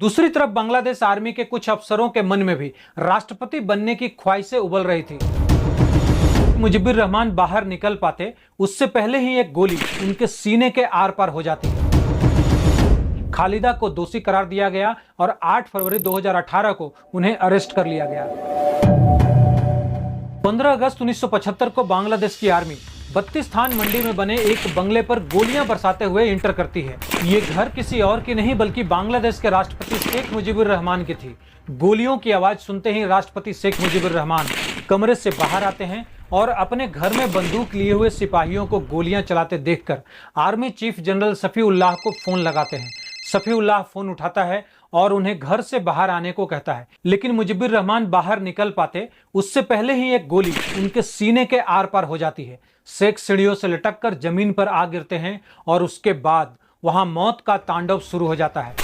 दूसरी तरफ बांग्लादेश आर्मी के कुछ अफसरों के मन में भी राष्ट्रपति बनने की ख्वाहिशें उबल रही थी। मुजिबुर रहमान बाहर निकल पाते उससे पहले ही एक गोली उनके सीने के आर पार हो जाती। खालिदा को दोषी करार दिया गया और 8 फरवरी 2018 को उन्हें अरेस्ट कर लिया गया। 15 अगस्त 1975 को बांग्लादेश की आर्मी 32 थान मंडी में बने एक बंगले पर गोलियां बरसाते हुए इंटर करती है। ये घर किसी और की नहीं बल्कि बांग्लादेश के राष्ट्रपति शेख मुजिबुर रहमान की थी। गोलियों की आवाज सुनते ही राष्ट्रपति शेख मुजिबुर रहमान कमरे से बाहर आते हैं और अपने घर में बंदूक लिए हुए सिपाहियों को गोलियां चलाते देखकर आर्मी चीफ जनरल सफीउल्लाह को फोन लगाते हैं। सफीउल्लाह फोन उठाता है और उन्हें घर से बाहर आने को कहता है, लेकिन मुजिबुर रहमान बाहर निकल पाते उससे पहले ही एक गोली उनके सीने के आर पार हो जाती है। शेख सीढ़ियों से लटक कर जमीन पर आ गिरते हैं और उसके बाद वहां मौत का तांडव शुरू हो जाता है।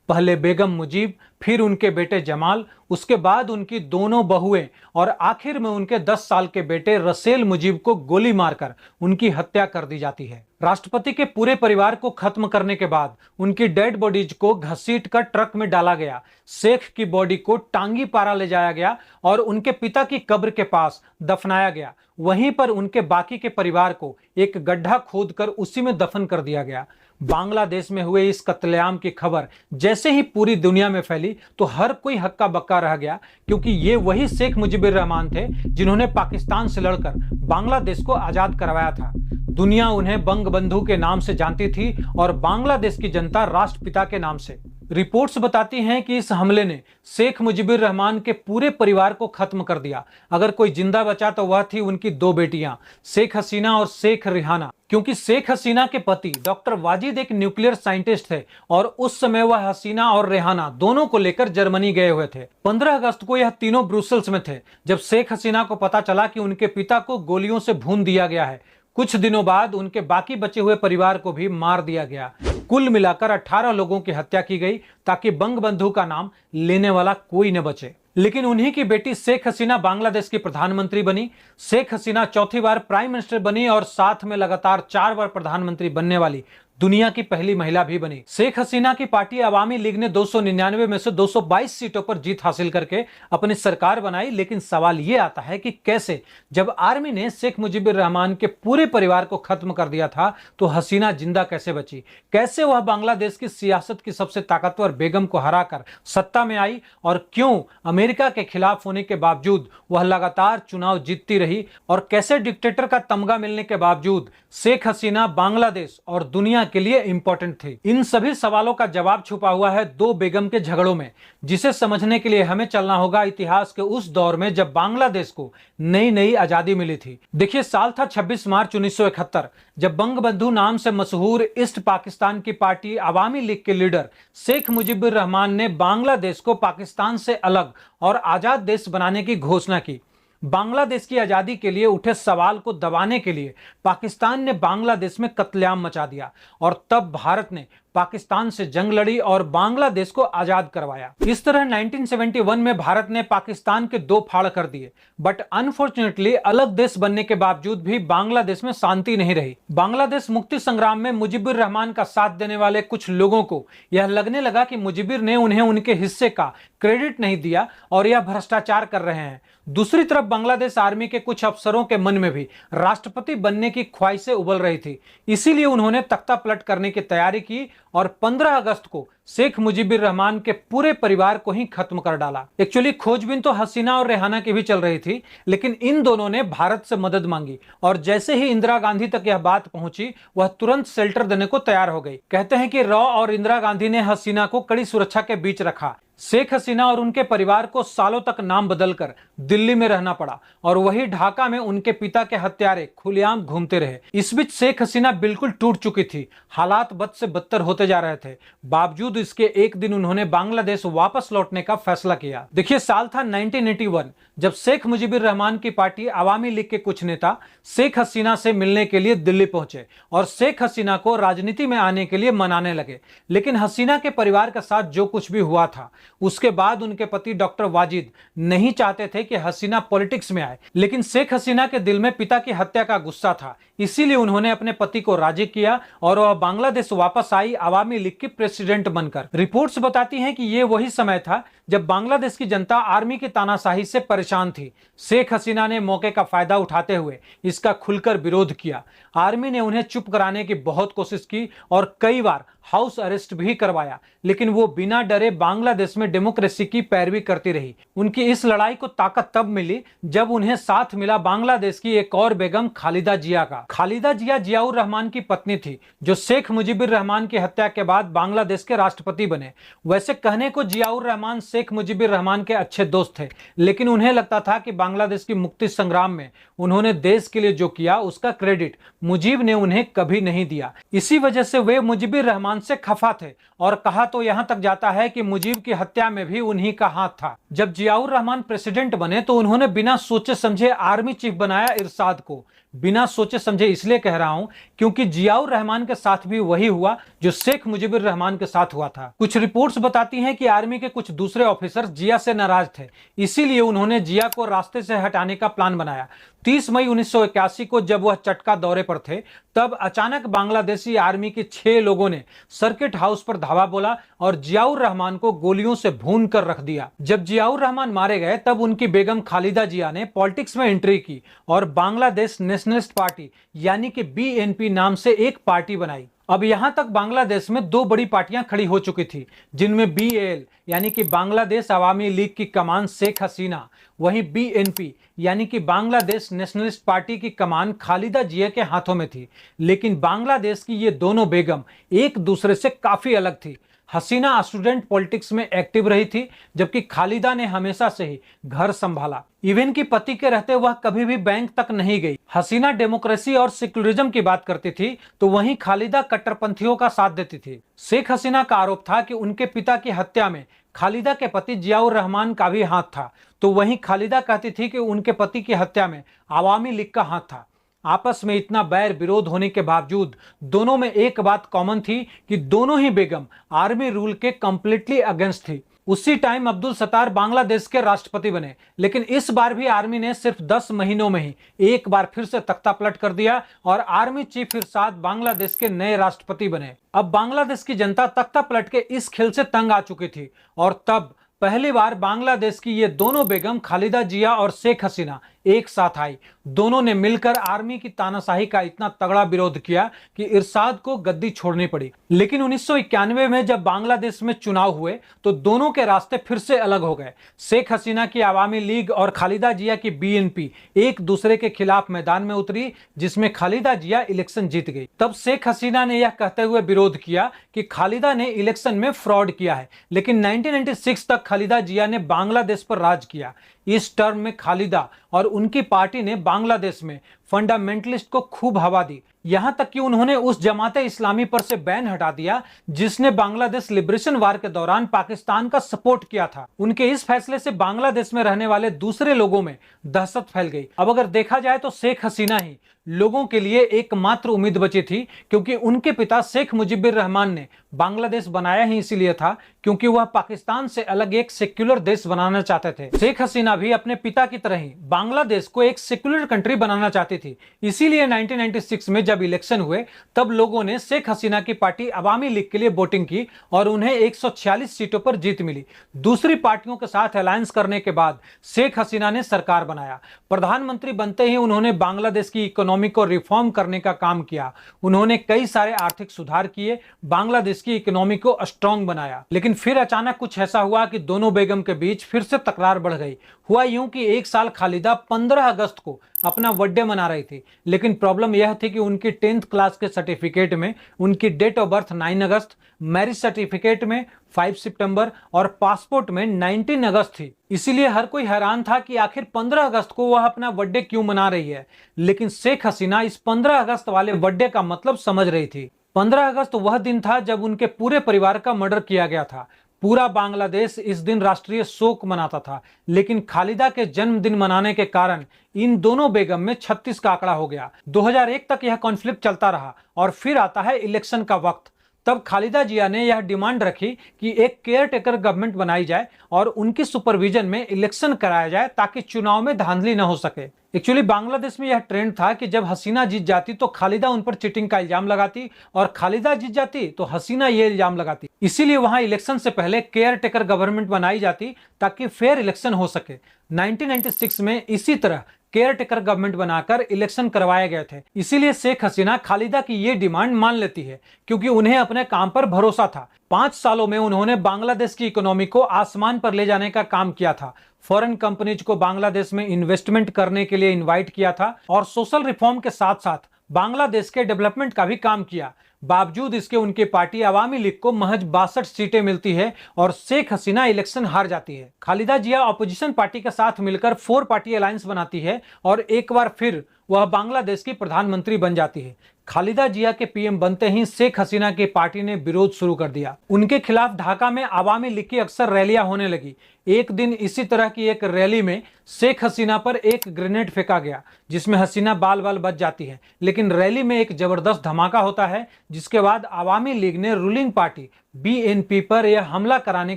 पहले बेगम मुजीब, फिर उनके बेटे जमाल, उसके बाद उनकी दोनों बहुएं और आखिर में उनके 10 साल के बेटे रसेल मुजीब को गोली मारकर उनकी हत्या कर दी जाती है। राष्ट्रपति के पूरे परिवार को खत्म करने के बाद उनकी डेड बॉडीज को घसीटकर ट्रक में डाला गया। शेख की बॉडी को टांगी पारा ले जाया गया और उनके पिता की कब्र के पास दफनाया गया। वहीं पर उनके बाकी के परिवार को एक गड्ढा खोदकर उसी में दफन कर दिया गया। बांग्लादेश में हुए इस कत्लेआम की खबर जैसे ही पूरी दुनिया में फैली तो हर कोई हक्का बक्का रह गया, क्योंकि ये वही शेख मुजिबुर रहमान थे जिन्होंने पाकिस्तान से लड़कर बांग्लादेश को आजाद करवाया था। दुनिया उन्हें बंगबंधु के नाम से जानती थी और बांग्लादेश की जनता राष्ट्रपिता के नाम से। रिपोर्ट्स बताती हैं कि इस हमले ने शेख मुजिबुर रहमान के पूरे परिवार को खत्म कर दिया। अगर कोई जिंदा बचा तो वह थी उनकी 2 बेटियां, शेख हसीना और शेख रिहाना, क्योंकि शेख हसीना के पति डॉक्टर वाजिद एक न्यूक्लियर साइंटिस्ट थे और उस समय वह हसीना और रेहाना दोनों को लेकर जर्मनी गए हुए थे। 15 अगस्त को यह तीनों ब्रुसेल्स में थे जब शेख हसीना को पता चला कि उनके पिता को गोलियों से भून दिया गया है। कुछ दिनों बाद उनके बाकी बचे हुए परिवार को भी मार दिया गया। कुल मिलाकर 18 लोगों की हत्या की गई ताकि बंगबंधु का नाम लेने वाला कोई न बचे। लेकिन उन्हीं की बेटी शेख हसीना बांग्लादेश की प्रधानमंत्री बनी। शेख हसीना चौथी बार प्राइम मिनिस्टर बनी और साथ में लगातार 4 बार प्रधानमंत्री बनने वाली दुनिया की पहली महिला भी बनी। शेख हसीना की पार्टी अवामी लीग ने 299 में से 222 सीटों पर जीत हासिल करके अपनी सरकार बनाई। लेकिन सवाल यह आता है कि कैसे, जब आर्मी ने शेख मुजिबुर रहमान के पूरे परिवार को खत्म कर दिया था तो हसीना जिंदा कैसे बची? कैसे वह बांग्लादेश की सियासत की सबसे ताकतवर बेगम को हराकर सत्ता में आई? और क्यों अमेरिका के खिलाफ होने के बावजूद वह लगातार चुनाव जीतती रही? और कैसे डिक्टेटर का तमगा मिलने के बावजूद शेख हसीना बांग्लादेश और दुनिया के लिए इंपॉर्टेंट थी? इन सभी सवालों का जवाब छुपा हुआ है 2 बेगम के झगड़ों में, जिसे समझने के लिए हमें चलना होगा इतिहास के उस दौर में जब बांग्लादेश को नई नई आजादी मिली थी। देखिए, साल था 26 मार्च 1971 जब बंगबंधु नाम से मशहूर ईस्ट पाकिस्तान की पार्टी अवामी लीग के लीडर शेख मुजिबुर रहमान ने बांग्लादेश को पाकिस्तान से अलग और आजाद देश बनाने की घोषणा की। बांग्लादेश की आजादी के लिए उठे सवाल को दबाने के लिए पाकिस्तान ने बांग्लादेश में कत्लेआम मचा दिया और तब भारत ने पाकिस्तान से जंग लड़ी और बांग्लादेश को आजाद करवाया। इस तरह 1971 में भारत ने पाकिस्तान के 2 फाड़ कर दिए। बट अनफॉर्चुनेटली अलग देश बनने के बावजूद भी बांग्लादेश में शांति नहीं रही। बांग्लादेश मुक्ति संग्राम में मुजिबुर रहमान का साथ देने वाले कुछ लोगों को यह लगने लगा कि मुजिबुर ने उन्हें उनके हिस्से का क्रेडिट नहीं दिया और यह भ्रष्टाचार कर रहे हैं। दूसरी तरफ बांग्लादेश आर्मी के कुछ अफसरों के मन में भी राष्ट्रपति बनने की ख्वाहिशें उबल रही थी। इसीलिए उन्होंने तख्ता पलट करने की तैयारी की और 15 अगस्त को शेख मुजिबुर रहमान के पूरे परिवार को ही खत्म कर डाला। एक्चुअली खोजबीन तो हसीना और रेहाना की भी चल रही थी, लेकिन इन दोनों ने भारत से मदद मांगी और जैसे ही इंदिरा गांधी तक यह बात पहुंची वह तुरंत शेल्टर देने को तैयार हो गई। कहते हैं कि रॉ और इंदिरा गांधी ने हसीना को कड़ी सुरक्षा के बीच रखा। शेख हसीना और उनके परिवार को सालों तक नाम बदलकर दिल्ली में रहना पड़ा और वही ढाका में उनके पिता के हत्यारे खुलेआम घूमते रहे। इस बीच शेख हसीना बिल्कुल टूट चुकी थी, हालात बद से बदतर होते जा रहे थे। बावजूद इसके एक दिन उन्होंने बांग्लादेश वापस लौटने का फैसला किया। देखिए, साल था 1981 जब शेख मुजीबुर रहमान की पार्टी अवामी लीग के कुछ नेता शेख हसीना से मिलने के लिए दिल्ली पहुंचे और शेख हसीना को राजनीति में आने के लिए मनाने लगे। लेकिन हसीना के परिवार के साथ जो कुछ भी हुआ था उसके बाद उनके पति डॉक्टर वाजिद नहीं चाहते थे कि हसीना पॉलिटिक्स में आए, लेकिन शेख हसीना के दिल में पिता की हत्या का गुस्सा था, इसीलिए उन्होंने अपने पति को राजी किया और वह बांग्लादेश वापस आई अवामी लीग की प्रेसिडेंट बनकर। रिपोर्ट्स बताती हैं कि यह वही समय था जब बांग्लादेश की जनता आर्मी की तानाशाही से परेशान थी। शेख हसीना ने मौके का फायदा उठाते हुए इसका खुलकर विरोध किया। आर्मी ने उन्हें चुप कराने की बहुत कोशिश की और कई बार हाउस अरेस्ट भी करवाया, लेकिन वो बिना डरे बांग्लादेश में डेमोक्रेसी की पैरवी करती रही। उनकी इस लड़ाई को ताकत तब मिली जब उन्हें साथ मिला बांग्लादेश की एक और बेगम खालिदा जिया का। खालिदा जिया जियाउर रहमान की पत्नी थी जो शेख मुजीबुर रहमान की हत्या के बाद बांग्लादेश के राष्ट्रपति बने। वैसे कहने को जियाउर रहमान शेख मुजीबुर रहमान के अच्छे दोस्त थे, लेकिन उन्हें लगता था कि बांग्लादेश की मुक्ति संग्राम में उन्होंने देश के लिए जो किया उसका क्रेडिट मुजीब ने उन्हें कभी नहीं दिया। इसी वजह से वे मुजीबुर रहमान से खफा थे और कहा तो यहां तक जाता है कि मुजीब की हत्या में भी उन्हीं का हाथ था। जब जियाउर रहमान प्रेसिडेंट बने तो उन्होंने बिना सोचे समझे आर्मी चीफ बनाया इरशाद को। बिना सोचे समझे इसलिए कह रहा हूं क्योंकि जियाउर रहमान के साथ भी वही हुआ जो शेख मुजीबुर रहमान के साथ हुआ था। कुछ रिपोर्ट्स बताती हैं कि आर्मी के कुछ दूसरे ऑफिसर जिया से नाराज थे, इसीलिए उन्होंने जिया को रास्ते से हटाने का प्लान बनाया। 30 मई 1981 को जब वह चटका दौरे पर थे तब अचानक बांग्लादेशी आर्मी के 6 लोगों ने सर्किट हाउस पर धावा बोला और जियाउर रहमान को गोलियों से भून कर रख दिया। जब जियाउर रहमान मारे गए तब उनकी बेगम खालिदा जिया ने पॉलिटिक्स में एंट्री की और बांग्लादेश नेशनलिस्ट पार्टी यानी कि बीएनपी नाम से एक पार्टी बनाई। अब यहां तक बांग्लादेश में 2 बड़ी पार्टियां खड़ी हो चुकी थी, जिनमें बीएल यानी कि बांग्लादेश अवामी लीग की कमान शेख हसीना, वहीं बीएनपी यानी कि बांग्लादेश नेशनलिस्ट पार्टी की कमान खालिदा जिया के हाथों में थी। लेकिन बांग्लादेश की ये दोनों बेगम एक दूसरे से काफी अलग थी। हसीना स्टूडेंट पॉलिटिक्स में एक्टिव रही थी, जबकि खालिदा ने हमेशा से ही घर संभाला। इवन की पति के रहते वह कभी भी बैंक तक नहीं गई। हसीना डेमोक्रेसी और सेक्युलरिज्म की बात करती थी तो वहीं खालिदा कट्टरपंथियों का साथ देती थी। शेख हसीना का आरोप था कि उनके पिता की हत्या में खालिदा के पति जियाउर रहमान का भी हाथ था, तो वहीं खालिदा कहती थी कि उनके पति की हत्या में अवामी लीग का हाथ था। आपस में इतना बैर विरोध होने के बावजूद दोनों में एक बात कॉमन थी कि दोनों ही बेगम आर्मी रूल के कंप्लीटली अगेंस्ट थी। उसी टाइम अब्दुल सत्तार बांग्लादेश के राष्ट्रपति बने, लेकिन इस बार भी आर्मी ने सिर्फ 10 महीनों में ही एक बार फिर से तख्ता पलट कर दिया और आर्मी चीफ इरशाद बांग्लादेश के नए राष्ट्रपति बने। अब बांग्लादेश की जनता तख्ता पलट के इस खेल से तंग आ चुकी थी और तब पहली बार बांग्लादेश की ये दोनों बेगम खालिदा जिया और शेख हसीना एक साथ आई। दोनों ने मिलकर आर्मी की तानाशाही का इतना तगड़ा विरोध किया कि इरशाद को गद्दी छोड़नी पड़ी। लेकिन 1991 में जब बांग्लादेश में चुनाव हुए तो दोनों के रास्ते फिर से अलग हो गए। शेख हसीना की अवामी लीग और खालिदा जिया की बीएनपी एक दूसरे के खिलाफ मैदान में उतरी, जिसमें खालिदा जिया इलेक्शन जीत गई। तब शेख हसीना ने यह कहते हुए विरोध किया कि खालिदा ने इलेक्शन में फ्रॉड किया है, लेकिन 1996 तक खालिदा जिया ने बांग्लादेश पर राज किया। इस टर्म में खालिदा और उनकी पार्टी ने बांग्लादेश में फंडामेंटलिस्ट को खूब हवा दी, यहां तक कि उन्होंने उस जमाते इस्लामी पर से बैन हटा दिया जिसने बांग्लादेश लिबरेशन वार के दौरान पाकिस्तान का सपोर्ट किया था। उनके इस फैसले से बांग्लादेश में रहने वाले दूसरे लोगों में दहशत फैल गई। अब अगर देखा जाए तो शेख हसीना ही लोगों के लिए एकमात्र उम्मीद बची थी, क्योंकि उनके पिता शेख मुजीबुर रहमान ने बांग्लादेश बनाया ही इसीलिए था क्योंकि वह पाकिस्तान से अलग एक सेक्युलर देश बनाना चाहते थे। शेख हसीना भी अपने पिता की तरह ही बांग्लादेश को एक सेक्युलर कंट्री बनाना चाहती थी। इसीलिए 1996 में जब इलेक्शन हुए तब लोगों ने शेख हसीना की पार्टी अवामी लीग के लिए वोटिंग की और उन्हें 146 सीटों पर जीत मिली। दूसरी पार्टियों के साथ अलायंस करने के बाद शेख हसीना ने सरकार बनाया। प्रधानमंत्री बनते ही उन्होंने बांग्लादेश की इकोनॉमी को रिफॉर्म करने का काम किया। उन्होंने कई सारे आर्थिक सुधार किए, बांग्लादेश की इकोनॉमी को स्ट्रांग बनाया। लेकिन फिर अचानक कुछ ऐसा हुआ कि दोनों बेगम के बीच फिर से तकरार बढ़ गई। हुआ यूं कि एक साल खालिदा 15 अगस्त को अपना बर्थडे मना रही थी, लेकिन प्रॉब्लम यह थी कि उनकी 10th क्लास के सर्टिफिकेट में उनकी डेट ऑफ बर्थ 9 अगस्त, मैरिज सर्टिफिकेट में 5 सितंबर और पासपोर्ट में 19 अगस्त थी। इसीलिए हर कोई हैरान था कि आखिर 15 अगस्त को वह अपना बर्थडे क्यों मना रही है। लेकिन शेख हसीना इस 15 अगस्त वाले बर्थडे का मतलब समझ रही थी। 15 अगस्त वह दिन था जब उनके पूरे परिवार का मर्डर किया गया था। पूरा बांग्लादेश इस दिन राष्ट्रीय शोक मनाता था, लेकिन खालिदा के जन्मदिन मनाने के कारण इन दोनों बेगम में 36 का आंकड़ा हो गया। 2001 तक यह कॉन्फ्लिक्ट चलता रहा और फिर आता है इलेक्शन का वक्त। तब खालिदा जिया ने यह डिमांड रखी कि एक केयर टेकर गवर्नमेंट बनाई जाए और उनकी सुपरविजन में इलेक्शन कराया जाए ताकि चुनाव में धांधली न हो सके। एक्चुअली बांग्लादेश में यह ट्रेंड था कि जब हसीना जीत जाती तो खालिदा उन पर चीटिंग का इल्जाम लगाती और खालिदा जीत जाती तो हसीना ये इल्जाम लगाती। इसीलिए वहां इलेक्शन से पहले केयर टेकर गवर्नमेंट बनाई जाती ताकि फेयर इलेक्शन हो सके। 1996 में इसी तरह केयर टेकर गवर्नमेंट बनाकर इलेक्शन करवाए गए थे। इसीलिए शेख हसीना खालिदा की ये डिमांड मान लेती है क्योंकि उन्हें अपने काम पर भरोसा था। 5 सालों में उन्होंने बांग्लादेश की इकोनॉमी को आसमान पर ले जाने का काम किया था। फॉरेन कंपनीज को बांग्लादेश में इन्वेस्टमेंट करने के लिए इनवाइट किया था और सोशल रिफॉर्म के साथ साथ बांग्लादेश के डेवलपमेंट का भी काम किया। बावजूद इसके उनकी पार्टी अवामी लीग को महज 62 सीटें मिलती है और शेख हसीना इलेक्शन हार जाती है। खालिदा जिया अपोजिशन पार्टी के साथ मिलकर 4 पार्टी अलायंस बनाती है और एक बार फिर वह बांग्लादेश की प्रधानमंत्री बन जाती है। खालिदा जिया के पीएम बनते ही शेख हसीना की पार्टी ने विरोध शुरू कर दिया। उनके खिलाफ ढाका में अवामी लीग की अक्सर रैलियां होने लगी। एक दिन इसी तरह की एक रैली में शेख हसीना पर एक ग्रेनेड फेंका गया जिसमें हसीना बाल बाल बच जाती है, लेकिन रैली में एक जबरदस्त धमाका होता है जिसके बाद अवामी लीग ने रूलिंग पार्टी बीएनपी पर यह हमला कराने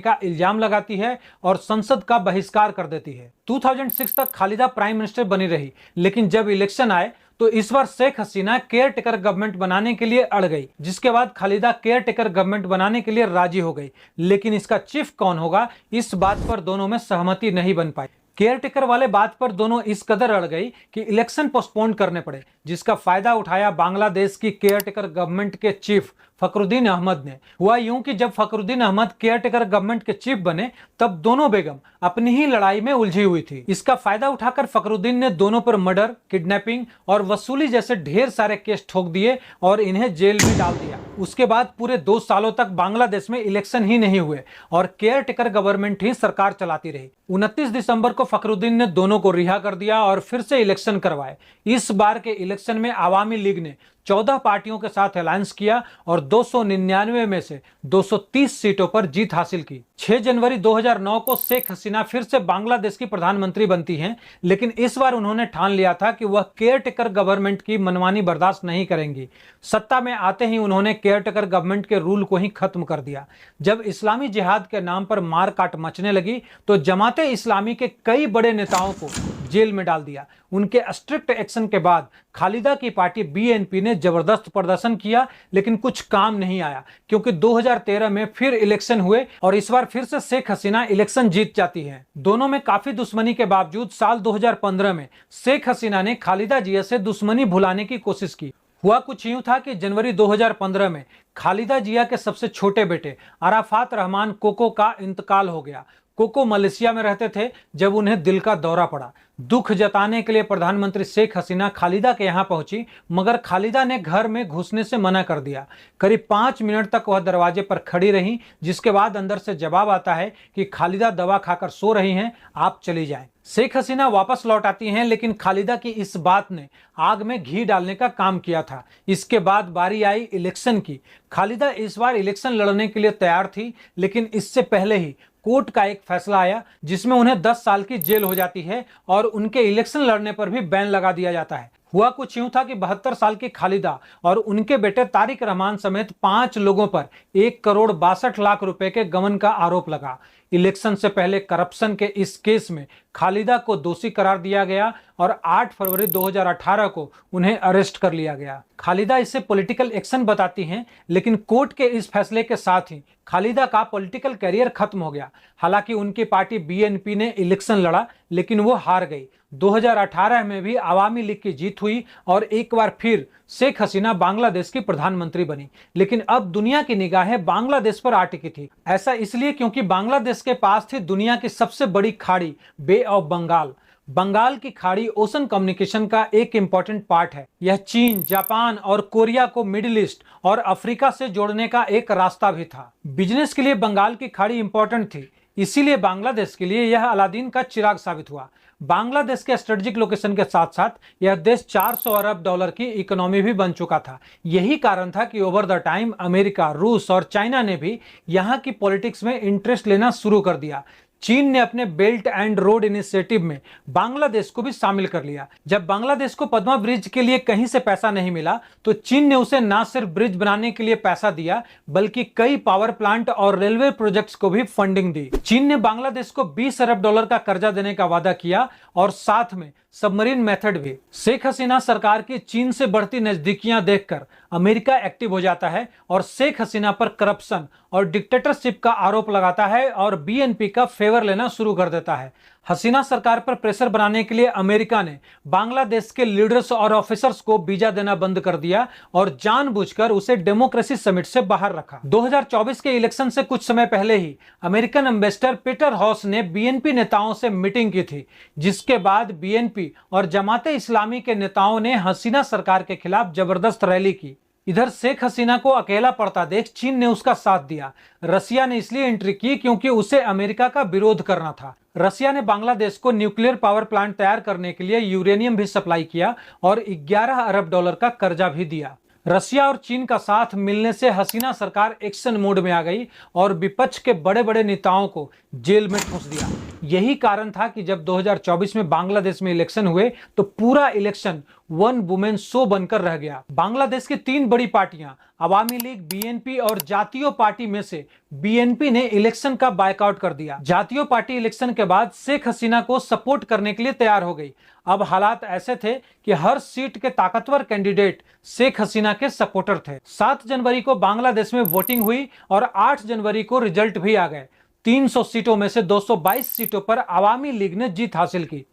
का इल्जाम लगाती है और संसद का बहिष्कार कर देती है। 2006 तक खालिदा प्राइम मिनिस्टर बनी रही, लेकिन जब इलेक्शन आए तो इस बार Sheikh Hasina care taker government बनाने के लिए अड़ गई, जिसके बाद खालिदा केयर टेकर गवर्नमेंट बनाने के लिए राजी हो गई। लेकिन इसका चीफ कौन होगा, इस बात पर दोनों में सहमति नहीं बन पाई। केयर टेकर वाले बात पर दोनों इस कदर अड़ गई कि इलेक्शन पोस्टपोन करने पड़े, जिसका फायदा उठाया बांग्लादेश की केयर टेकर गवर्नमेंट के चीफ फखरुद्दीन अहमद ने। हुआ यूं कि जब Fakhruddin Ahmed caretaker government के चीफ बने तब दोनों बेगम अपनी ही लड़ाई में उलझी हुई थी। इसका फायदा उठाकर फखरुद्दीन ने दोनों पर मर्डर, किडनैपिंग और वसूली जैसे ढेर सारे केस ठोक दिए और इन्हें जेल में डाल दिया। उसके बाद पूरे 2 सालों तक बांग्लादेश में इलेक्शन ही नहीं हुए और केयर टेकर गवर्नमेंट ही सरकार चलाती रही। 29 दिसंबर को फखरुद्दीन ने दोनों को रिहा कर दिया और फिर से इलेक्शन करवाए। इस बार के इलेक्शन में अवामी लीग ने 14 पार्टियों के साथ अलायंस किया और 299 में से 230 सीटों पर जीत हासिल की। 6 जनवरी 2009 को शेख हसीना फिर से बांग्लादेश की प्रधानमंत्री बनती हैं, लेकिन इस बार उन्होंने ठान लिया था कि वह केयर टेकर गवर्नमेंट की मनमानी बर्दाश्त नहीं करेंगी। सत्ता में आते ही उन्होंने केयर टेकर गवर्नमेंट के रूल को ही खत्म कर दिया। जब इस्लामी जिहाद के नाम पर मारकाट मचने लगी तो जमाते इस्लामी के कई बड़े नेताओं को जेल में डाल दिया। उनके स्ट्रिक्ट एक्शन के बाद खालिदा की पार्टी बीएनपी ने जबरदस्त प्रदर्शन किया, लेकिन कुछ काम नहीं आया क्योंकि 2013 में फिर इलेक्शन हुए और इस बार फिर से शेख हसीना इलेक्शन जीत जाती है। दोनों में काफी दुश्मनी के बावजूद साल 2015 में शेख हसीना ने खालिदा जिया से दुश्मनी भुलाने की कोशिश की। हुआ कुछ यूं था कि जनवरी 2015 में खालिदा जिया के सबसे छोटे बेटे अराफात रहमान कोको का इंतकाल हो गया। कोको मलेशिया में रहते थे जब उन्हें दिल का दौरा पड़ा। दुख जताने के लिए प्रधानमंत्री शेख हसीना खालिदा के यहां पहुंची, मगर खालिदा ने घर में घुसने से मना कर दिया। करीब 5 मिनट तक वह दरवाजे पर खड़ी रहीं, जिसके बाद अंदर से जवाब आता है कि खालिदा दवा खाकर सो रही हैं, आप चली जाएं। शेख हसीना वापस लौट आती हैं, लेकिन खालिदा की इस बात ने आग में घी डालने का काम किया था। इसके बाद बारी आई इलेक्शन की। खालिदा इस बार इलेक्शन लड़ने के लिए तैयार थी, लेकिन इससे पहले ही कोर्ट का एक फैसला आया जिसमें उन्हें 10 साल की जेल हो जाती है और उनके इलेक्शन लड़ने पर भी बैन लगा दिया जाता है। हुआ कुछ यूं था कि 72 साल की खालिदा और उनके बेटे तारिक रहमान समेत 5 लोगों पर 1,62,00,000 रुपए के गबन का आरोप लगा। इलेक्शन से पहले करप्शन के इस केस में खालिदा को दोषी करार दिया गया और 8 फरवरी 2018 को उन्हें अरेस्ट कर लिया गया। खालिदा इसे पॉलिटिकल एक्शन बताती हैं, लेकिन कोर्ट के इस फैसले के साथ ही खालिदा का पॉलिटिकल करियर खत्म हो गया। हालांकि उनकी पार्टी बीएनपी ने इलेक्शन लड़ा, लेकिन वो हार गई। 2018 में भी अवामी लीग की जीत हुई और एक बार फिर शेख हसीना बांग्लादेश की प्रधानमंत्री बनी। लेकिन अब दुनिया की निगाहें बांग्लादेश पर आ टिकी थी। ऐसा इसलिए क्योंकि बांग्लादेश के पास थी दुनिया की सबसे बड़ी खाड़ी बे ऑफ बंगाल। बंगाल की खाड़ी ओशन कम्युनिकेशन का एक इंपॉर्टेंट पार्ट है। यह चीन, जापान और कोरिया को मिडिल ईस्ट और अफ्रीका से जोड़ने का एक रास्ता भी था। बिजनेस के लिए बंगाल की खाड़ी इंपॉर्टेंट थी। इसीलिए बांग्लादेश के लिए यह अलादीन का चिराग साबित हुआ। बांग्लादेश के स्ट्रेटेजिक लोकेशन के साथ साथ यह देश 400 अरब डॉलर की इकोनॉमी भी बन चुका था। यही कारण था कि ओवर द टाइम अमेरिका, रूस और चाइना ने भी यहां की पॉलिटिक्स में इंटरेस्ट लेना शुरू कर दिया। चीन ने अपने बेल्ट एंड रोड इनिशिएटिव में बांग्लादेश को भी शामिल कर लिया। जब बांग्लादेश को पद्मा ब्रिज के लिए कहीं से पैसा नहीं मिला तो चीन ने उसे न सिर्फ ब्रिज बनाने के लिए पैसा दिया बल्कि कई पावर प्लांट और रेलवे प्रोजेक्ट्स को भी फंडिंग दी। चीन ने बांग्लादेश को 20 अरब डॉलर का कर्जा देने का वादा किया और साथ में सबमरीन मेथड भी। शेख हसीना सरकार की चीन से बढ़ती नजदीकियां देखकर अमेरिका एक्टिव हो जाता है और शेख हसीना पर करप्शन और डिक्टेटरशिप का आरोप लगाता है और बीएनपी का फेवर लेना शुरू कर देता है। हसीना सरकार पर प्रेशर बनाने के लिए अमेरिका ने बांग्लादेश के लीडर्स और ऑफिसर्स को वीजा देना बंद कर दिया और जानबूझकर उसे डेमोक्रेसी समिट से बाहर रखा। 2024 के इलेक्शन से कुछ समय पहले ही अमेरिकन एम्बेसडर पीटर हॉस ने बीएनपी नेताओं से मीटिंग की थी, जिसके बाद बीएनपी और जमाते इस्लामी के नेताओं ने हसीना सरकार के खिलाफ जबरदस्त रैली की। इधर शेख हसीना को अकेला पड़ता देख चीन ने उसका साथ दिया। रसिया ने इसलिए एंट्री की क्योंकि उसे अमेरिका का विरोध करना था। रसिया ने बांग्लादेश को न्यूक्लियर पावर प्लांट तैयार करने के लिए यूरेनियम भी सप्लाई किया और 11 अरब डॉलर का कर्जा भी दिया। रसिया और चीन का साथ मिलने से हसीना सरकार एक्शन मोड में आ गई और विपक्ष के बड़े बड़े नेताओं को जेल में ठूंस दिया। यही कारण था कि जब 2024 में बांग्लादेश में इलेक्शन हुए तो पूरा इलेक्शन वन वुमेन शो बनकर रह गया। बांग्लादेश की 3 बड़ी पार्टियां अवामी लीग, बीएनपी और जातीय पार्टी में से बीएनपी ने इलेक्शन का बायकॉट कर दिया। जातीय पार्टी इलेक्शन के बाद शेख हसीना को सपोर्ट करने के लिए तैयार हो गई। अब हालात ऐसे थे कि हर सीट के ताकतवर कैंडिडेट शेख हसीना के सपोर्टर थे। 7 जनवरी को बांग्लादेश में वोटिंग हुई और 8 जनवरी को रिजल्ट भी आ गए। 300 सीटों में से 222 सीटों पर अवामी लीग ने जीत हासिल की।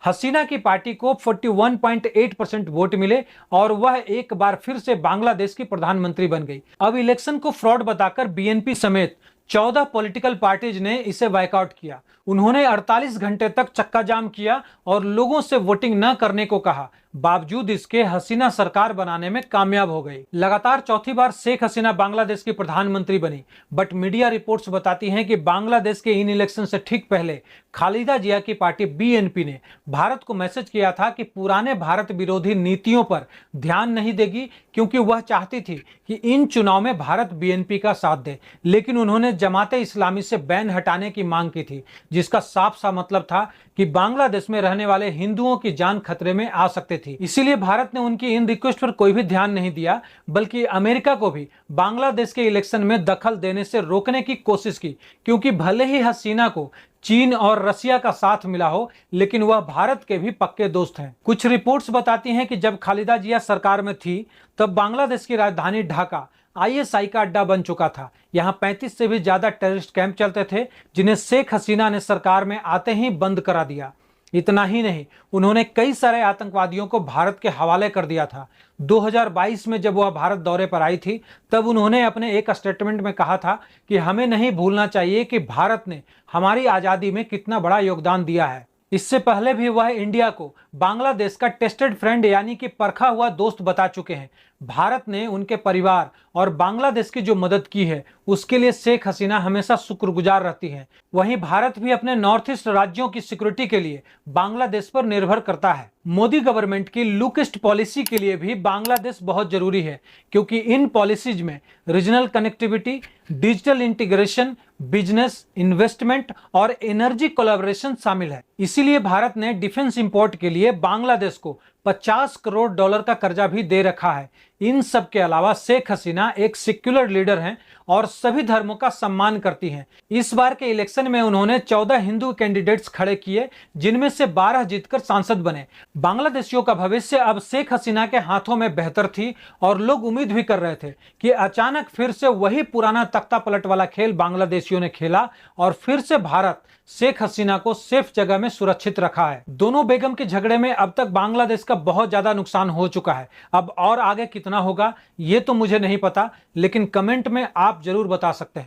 हसीना की पार्टी को 41.8% वोट मिले और वह एक बार फिर से बांग्लादेश की प्रधानमंत्री बन गई। अब इलेक्शन को फ्रॉड बताकर बीएनपी समेत 14 पॉलिटिकल पार्टीज ने इसे बायकॉट किया। उन्होंने 48 घंटे तक चक्का जाम किया और लोगों से वोटिंग न करने को कहा। बावजूद इसके हसीना सरकार बनाने में कामयाब हो गई। लगातार चौथी बार शेख हसीना बांग्लादेश की प्रधानमंत्री बनी। बट मीडिया रिपोर्ट्स बताती हैं कि बांग्लादेश के इन इलेक्शन से ठीक पहले खालिदा जिया की पार्टी बीएनपी ने भारत को मैसेज किया था कि पुराने भारत विरोधी नीतियों पर ध्यान नहीं देगी, क्योंकि वह चाहती थी कि इन चुनाव में भारत बीएनपी का साथ दे। लेकिन उन्होंने जमाते इस्लामी से बैन हटाने की मांग की थी, जिसका साफ सा मतलब था कि बांग्लादेश में रहने वाले हिंदुओं की जान खतरे में आ सकते थी। इसीलिए भारत ने उनकी इन रिक्वेस्ट पर कोई भी ध्यान नहीं दिया, बल्कि अमेरिका को भी बांग्लादेश के इलेक्शन में दखल देने से रोकने की कोशिश की। क्योंकि भले ही हसीना को चीन और रसिया का साथ मिला हो, लेकिन वह भारत के भी पक्के दोस्त हैं। कुछ रिपोर्ट्स बताती हैं कि जब खालिदा जिया सरकार में थी तब बांग्लादेश की राजधानी ढाका आईएसआई का अड्डा बन चुका था। यहाँ 35 से भी ज्यादा टेररिस्ट कैंप चलते थे, जिन्हें शेख हसीना ने सरकार में आते ही बंद करा दिया। इतना ही नहीं, उन्होंने कई सारे आतंकवादियों को भारत के हवाले कर दिया था। 2022 में जब वह भारत दौरे पर आई थी तब उन्होंने अपने एक स्टेटमेंट में कहा था कि हमें नहीं भूलना चाहिए कि भारत ने हमारी आज़ादी में कितना बड़ा योगदान दिया है। इससे पहले भी वह इंडिया को बांग्लादेश का टेस्टेड फ्रेंड यानी कि परखा हुआ दोस्त बता चुके हैं। भारत ने उनके परिवार और बांग्लादेश की जो मदद की है उसके लिए शेख हसीना हमेशा शुक्रगुजार रहती हैं। वहीं भारत भी अपने नॉर्थ ईस्ट राज्यों की सिक्योरिटी के लिए बांग्लादेश पर निर्भर करता है। मोदी गवर्नमेंट की लुक ईस्ट पॉलिसी के लिए भी बांग्लादेश बहुत जरूरी है, क्योंकि इन पॉलिसीज में regional connectivity, digital integration, business, investment और एनर्जी कोलैबोरेशन शामिल है। इसीलिए भारत ने डिफेंस इंपोर्ट के लिए बांग्लादेश को 50 करोड़ डॉलर का कर्जा भी दे रखा है। इन सब के अलावा शेख हसीना एक सेक्युलर लीडर हैं और सभी धर्मों का सम्मान करती हैं। इस बार के इलेक्शन में उन्होंने 14 हिंदू कैंडिडेट्स खड़े किए, जिनमें से 12 जीतकर सांसद बने। बांग्लादेशियों का भविष्य अब शेख हसीना के हाथों में बेहतर थी और लोग उम्मीद भी कर रहे थे कि अचानक फिर से वही पुराना तख्ता पलट वाला खेल बांग्लादेशियों ने खेला और फिर से भारत शेख हसीना को सेफ जगह में सुरक्षित रखा है। दोनों बेगम के झगड़े में अब तक बांग्लादेश का बहुत ज्यादा नुकसान हो चुका है। अब और आगे कितना होगा ये तो मुझे नहीं पता, लेकिन कमेंट में आप जरूर बता सकते हैं।